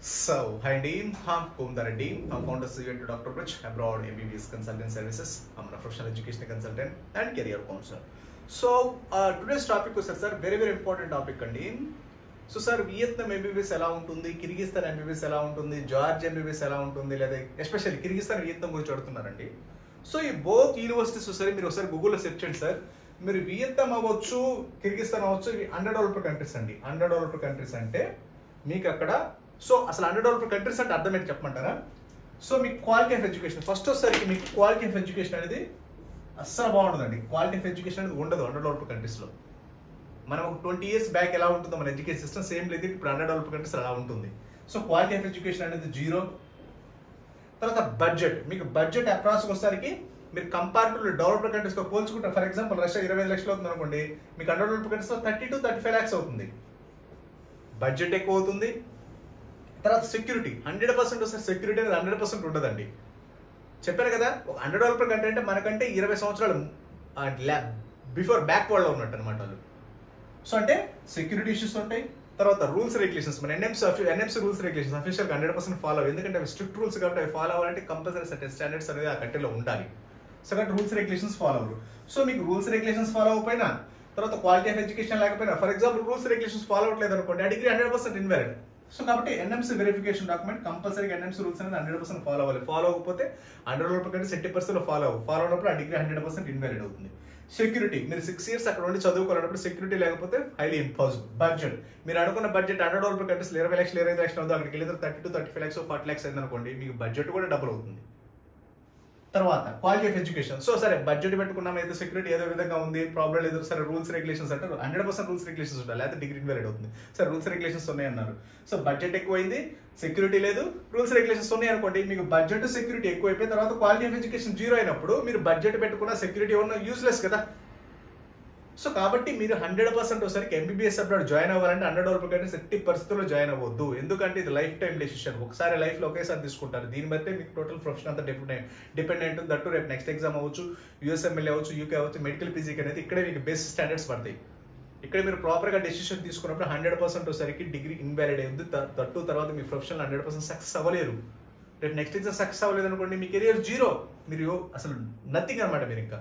Hi Dean, I'm Kumdar Dean. I'm founder CEO to Dr. Bridge Abroad MBBS Consulting Services. I'm a professional education consultant and career counselor. Today's topic is sir, very important topic అండి. So sir Vietnam MBBS ఎలా ఉంటుంది, Kyrgyzstan MBBS ఎలా ఉంటుంది, George MBBS ఎలా ఉంటుంది, లేదా especially Kyrgyzstan Vietnam గురించి అడుగుతున్నారండి. సో ఈ బోత్ యూనివర్సిటీస్ సరే మీరు ఒకసారి గూగుల్లో సెర్చ్ చేయండి సార్. మీరు వియత్నాం అవ్వచ్చు, కిర్గిస్తాన్ అవ్వచ్చు, ఇవి అండర్ డెవలప్డ్ కంట్రీస్ అండి. అండర్ డెవలప్డ్ కంట్రీస్ అంటే మీకు అక్కడ సో అసలు అండర్ డెవలప్డ్ కంట్రీస్ అంటే అర్థం ఏంటి చెప్పమంటారా? సో మీకు క్వాలిటీ ఆఫ్ ఎడ్యుకేషన్ ఫస్ట్ వచ్చేసరికి మీకు క్వాలిటీ ఆఫ్ ఎడ్యుకేషన్ అనేది అస్సలు బాగుంటుందండి. క్వాలిటీ ఆఫ్ ఎడ్యుకేషన్ అనేది ఉండదు అండర్ డెవలప్డ్ కంట్రీస్లో. మనం ఒక 20 years బ్యాక్ ఎలా ఉంటుందో మన ఎడ్యుకేషన్ సిస్టమ్ సేమ్ లేదు, ఇప్పుడు అండర్ డెవలప్డ్ కంట్రీస్ అలా ఉంటుంది. సో క్వాలిటీ ఆఫ్ ఎడ్యుకేషన్ అనేది జీరో. తర్వాత బడ్జెట్, మీకు బడ్జెట్ అప్రాక్స్ వచ్చేసరికి మీరు కంపారిటివ్లీ డెవలప్డ్ కంట్రీస్తో పోల్చుకుంటారు. ఫర్ ఎగ్జాంపుల్ రష్యా 25 లక్షలు అవుతుంది అనుకోండి, మీకు అండర్ డెవలప్డ్ కంట్రీస్లో 30 to 35 lakhs అవుతుంది. బడ్జెట్ ఎక్కువ అవుతుంది. తర్వాత సెక్యూరిటీ 100% వస్తే సెక్యూరిటీ అనేది 100% ఉండదండి. చెప్పాను కదా, ఒక అండర్ డెవలప్డ్ కంట్రీ అంటే మనకంటే 20 సంవత్సరాలు బిఫోర్ బ్యాక్వర్డ్ లో ఉన్నట్టు అనమాట వాళ్ళు. సో అంటే సెక్యూరిటీ ఇష్యూస్ ఉంటాయి. తర్వాత రూల్స్ రెగ్యులేషన్స్, మన ఎన్ఎంసీ రూల్స్ రెగ్యులేషన్స్ అఫీషియల్గా 100% ఫాలో అవ్వాలి. ఎందుకంటే అవి స్ట్రిక్ట్ రూల్స్ కాబట్టి అవి ఫాలో అవ్వాలంటే కంపల్సరీ సర్టెన్ స్టాండర్డ్స్ అనేది ఆ కంట్రీలో ఉండాలి. సో కాబట్టి రూల్స్ రెగ్యులేషన్స్ ఫాలో అవ్వరు. సో మీకు రూల్స్ రెగ్యులేషన్స్ ఫాలో అవ్వకపోయినా, తర్వాత క్వాలిటీ ఆఫ్ ఎడ్యుకేషన్ లేకపోయినా, for example rules regulations follow అవ్వట్లేదు అనుకోండి, ఆ డిగ్రీ 100% ఇన్వాలిడ్. సో కాబట్టి ఎన్ఎంసీ వెరిఫికేషన్ డాక్యుమెంట్ కంపల్సరీగా ఎన్ఎంసీ రూల్స్ అనేది 100% ఫాలో అవ్వాలి. ఫాలో అవ్వకపోతే అండర్ డెవలప్డ్ కంట్రీస్ 80% ఫాలో అయినప్పుడు ఆ డిగ్రీ 100% ఇన్వాలిడ్ అవుతుంది. సెక్యూరిటీ, మీరు 6 years అక్కడ ఉండి చదువుకోవాలన్నప్పుడు సెక్యూరిటీ లేకపోతే హైలీ ఇంపాసిబుల్. బడ్జెట్, మీరు అనుకున్న బడ్జెట్ అండర్ డెవలప్డ్ కంట్రీస్ 20 లక్షలు 25 లక్షలు అవుతుంది, అక్కడికి వెళ్ళిన 30 to 35 lakhs 40 lakhs అయింది అనుకోండి, మీకు బడ్జెట్ కూడా డబుల్ అవుతుంది. తర్వాత క్వాలిటీ ఆఫ్ ఎడ్యుకేషన్, సో సరే బడ్జెట్ పెట్టుకున్నాం, అయితే సెక్యూరిటీ ఏదో విధంగా ఉంది, ప్రాబ్లం లేదు, సరే రూల్స్ రెగ్యులేషన్స్ అంటారు 100% రూల్స్ రెగ్యులేషన్స్ ఉండాలి, లేకపోతే డిగ్రీ ఇన్వాలిడ్ అవుతుంది. సరే రూల్స్ రెగ్యులేషన్స్ ఉన్నాయన్నారు, సో బడ్జెట్ ఎక్కువైంది, సెక్యూరిటీ లేదు, రూల్స్ రెగ్యులేషన్స్ ఉన్నాయి అనుకోండి, మీకు బడ్జెట్ సెక్యూరిటీ ఎక్కువైపోయిన తర్వాత క్వాలిటీ ఆఫ్ ఎడ్యుకేషన్ జీరో అయినప్పుడు మీరు బడ్జెట్ పెట్టుకున్న సెక్యూరిటీ ఉన్న యూస్లెస్ కదా. సో కాబట్టి మీరు 100% ఒకసారికి ఎంబీబీఎస్ అబ్రాడ్ జాయిన్ అవ్వాలంటే అండర్ డెవలప్డ్ కంట్రీస్ 80 పరిస్థితుల్లో జాయిన్ అవ్వద్దు. ఎందుకంటే ఇది లైఫ్ టైం డెసిషన్, ఒకసారి లైఫ్ లో ఒకేసారి తీసుకుంటారు. దీన్ని బట్టి మీకు టోటల్ ప్రొఫెషన్ అంతా డిపెండెంట్. దట్టు రేపు నెక్స్ట్ ఎగ్జామ్ అవ్వచ్చు, యూఎస్ఎంఎల్ అవ్వచ్చు, యూకే అవ్వచ్చు, మెడికల్ ఫిజిక్ అనేది ఇక్కడే మీకు బేసిక్ స్టాండర్డ్స్ పడతాయి. ఇక్కడ మీరు ప్రాపర్ గా డెసిషన్ తీసుకున్నప్పుడు 100% ఒకసారికి డిగ్రీ ఇన్వాలిడ్ అయ్యింది. దట్టు తర్వాత మీ ప్రొఫెషన్ 100% సక్సెస్ అవ్వలేరు. రేపు నెక్స్ట్ ఎగ్జామ్ సక్సెస్ అవ్వలేదు అనుకోండి, మీ కెరియర్ జీరో, మీరు అసలు నథింగ్ అనమాట మీరు ఇంకా.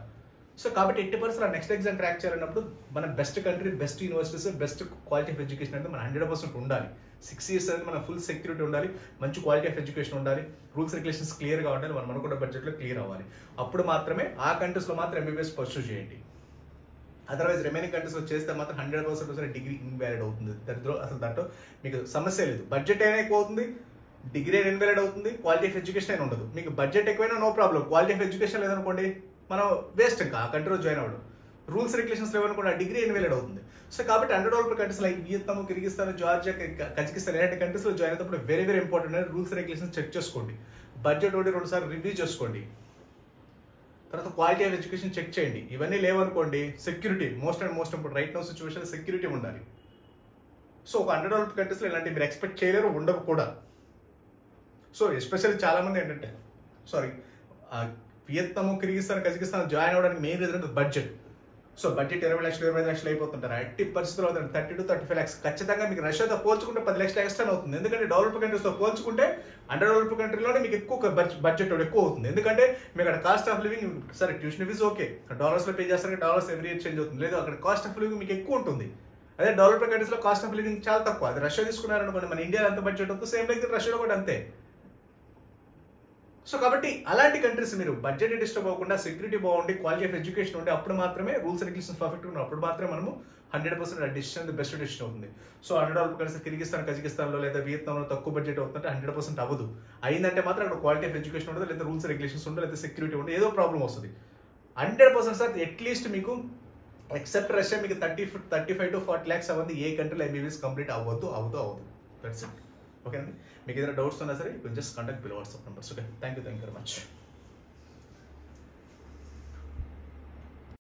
సో కాబట్టి 80% నెక్స్ట్ ఎగ్జామ్ క్రాక్ చేయాలన్నప్పుడు మన best country, best universities, best quality of education అంటే మన 100% ఉండాలి. 6 years అనేది మన ఫుల్ సెక్యూరిటీ ఉండాలి, మంచి క్వాలిటీ ఆఫ్ ఎడ్యుకేషన్ ఉండాలి, రూల్స్ రెగ్యులేషన్స్ క్లియర్ గా ఉండాలి, మనం అనుకున్న బడ్జెట్ లో క్లియర్ అవ్వాలి. అప్పుడు మాత్రమే ఆ కంట్రీస్ లో మాత్రం ఎంబీబీఎస్ పర్సూ చేయండి. అదర్వైజ్ రిమైనింగ్ కంట్రీస్ లో చేస్తే మాత్రం 100% డిగ్రీ ఇన్వాలిడ్ అవుతుంది. అసలు దాంట్లో మీకు సమస్య లేదు. బడ్జెట్ అయినా ఎక్కువ అవుతుంది, డిగ్రీ ఇన్వాలిడ్ అవుతుంది, క్వాలిటీ ఆఫ్ ఎడ్యుకేషన్ అయినా ఉండదు. మీకు బడ్జెట్ ఎక్కువైనా no problem, quality of education లేదనుకోండి మనం వేస్ట్ ఇంకా ఆ కంట్రీలో జాయిన్ అవ్వడం. రూల్స్ రెగ్యులేషన్స్ లేవనుకోండి, ఆ డిగ్రీ ఇన్వాలిడ్ అవుతుంది. సో కాబట్టి under developed countries like Vietnam, Kyrgyzstan, Georgia, Kazakhstan ఇలాంటి కంట్రీస్ లో జాయిన్ అయినప్పుడు వెరీ ఇంపార్టెంట్ అనేది రూల్స్ రెగ్యులేషన్స్ చెక్ చేసుకోండి. బడ్జెట్ ఒకటి 2 సార్లు రివ్యూ చేసుకోండి. తర్వాత క్వాలిటీ ఆఫ్ ఎడ్యుకేషన్ చెక్ చేయండి. ఇవన్నీ లేవనుకోండి, security most important. Right now situation security ఉండాలి. సో ఒక అండర్ డెవలప్డ్ కంట్రీస్ లో ఇలాంటి మీరు ఎక్స్పెక్ట్ చేయలేరు, ఉండవు కూడా. సో ఎస్పెషల్లీ చాలా మంది ఏంటంటే వియత్నాం, కిర్గిస్తాన్, కజకిస్తాన్ జాయిన్ అవ్వడానికి మెయిన్ రీజన్ అంటే బడ్జెట్. సో బడ్జెట్ 20 లక్షలు 25 లక్షలు అయిపోతుంటారు. 80 పరిస్థితులు అవుతుంది 30 to 35 lakhs. ఖచ్చితంగా మీకు రష్యాతో పోల్చుకుంటే 10 లక్షలు ఎక్స్ట్రా అవుతుంది. ఎందుకంటే డెవలప్డ్ కంట్రీస్ తో పోల్చుకుంటే అండర్ డెవలప్డ్ కంట్రీలోనే మీకు ఎక్కువ బడ్జెట్ ఎక్కువ అవుతుంది. ఎందుకంటే మీకు అక్కడ కాస్ట్ ఆఫ్ లివింగ్, సరే ట్యూషన్ ఫీజు ఓకే డాలర్స్ లో పే చేస్తారు, డాలర్స్ ఎవ్రీ ఇయర్ చేంజ్ అవుతుంది. లేదు అక్కడ కాస్ట్ ఆఫ్ లివింగ్ మీకు ఎక్కువ ఉంటుంది. అదే డెవలప్డ్ కంట్రీస్ లో కాస్ట్ ఆఫ్ లివింగ్ చాలా తక్కువ. అది రష్యా తీసుకున్నారనుకోండి, మన ఇండియాలో ఎంత బడ్జెట్ అవుతుంది సేమ్ లైక్ రష్యాలో కూడా అంతే. సో కాబట్టి అలాంటి కంట్రీస్ మీరు బడ్జెట్ డిస్టర్బ్ అవ్వకుండా, సెక్యూరిటీ బాగుండి, క్వాలిటీ ఆఫ్ ఎడ్యుకేషన్ ఉండి, అప్పుడు మాత్రమే రూల్స్ రెగ్యులేషన్స్ పర్ఫెక్ట్ ఉన్నాయి, అప్పుడు మాత్రమే మనము 100% డెసిషన్ బెస్ట్ డెసిషన్ అవుతుంది. So under developed countries Kyrgyzstan, Kazakhstan లో లేదా వియత్నాంలో తక్కువ బడ్జెట్ అవుతుందంటే 100% అవ్వదు. అయిందంటే మాత్రం అక్కడ క్వాలిటీ ఆఫ్ ఎడ్యుకేషన్ ఉండదు, లేదా రూల్స్ రెగ్యులేషన్స్ ఉండదు, లేదా సెక్యూరిటీ ఉండదు, ఏదో ప్రాబ్లం వస్తుంది. 100% సార్ అట్లీస్ట్ మీకు ఎక్సెప్ట్ రష్యా మీకు 35 to 40 lakhs అవ్వదు. ఏ కంట్రీలో ఎంబీబీఎస్ కంప్లీట్ అవ్వదు. That's it. ఓకే అండి. మీకు ఏదైనా డౌట్స్ ఉన్నా సరే you can just contact below WhatsApp numbers. Okay, thank you very much.